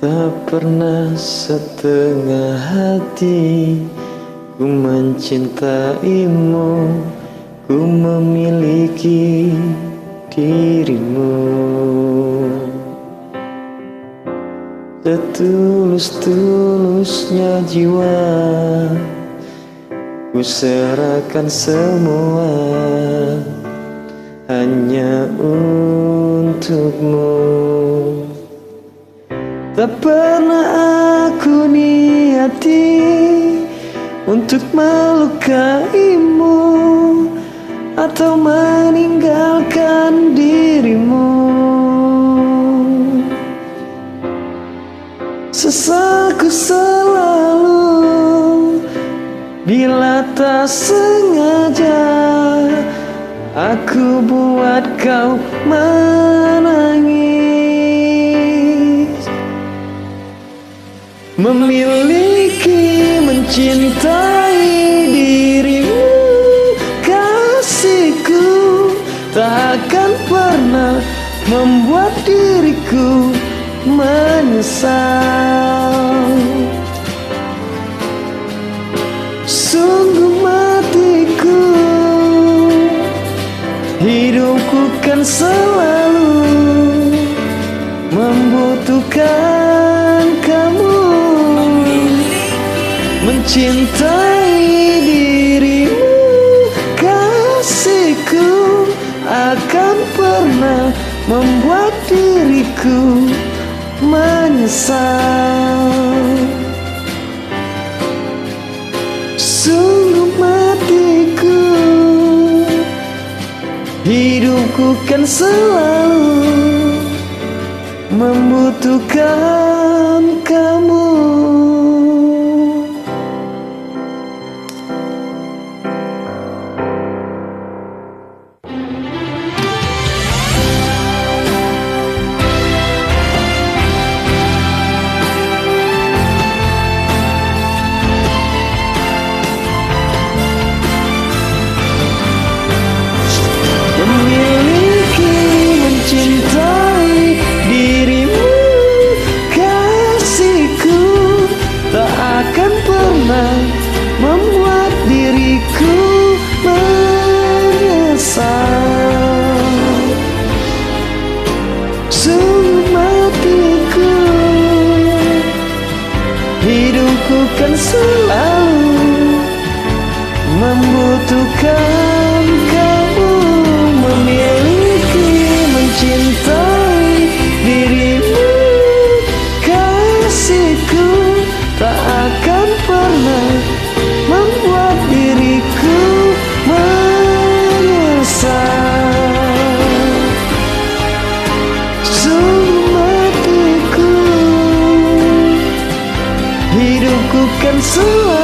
Tak pernah setengah hati ku mencintaimu, ku memiliki dirimu. Setulus-tulusnya jiwa ku serahkan semua hanya untukmu. Tak pernah aku niati untuk melukaimu atau meninggalkan dirimu. Sesalku selalu bila tak sengaja aku buat kau menangis. Memiliki, mencintai dirimu, kasihku tak akan pernah membuat diriku menyesal. Sungguh matiku, hidupku kan selalu membutuhkan kamu. Mencintai dirimu, kasihku akan pernah membuat diriku menyesal. Sungguh matiku, hidupku kan selalu membutuhkan kamu. Memiliki, mencintai dirimu, kasihku tak akan pernah membuat diriku menyesal. Sungguh matiku, hidupku kan selalu membutuhkan kamu. Memiliki, mencintai dirimu, kasihku tak akan pernah membuat diriku menyesal. Sungguh matiku, hidupku kan selalu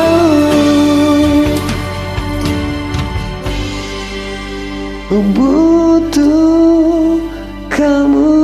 butuh kamu.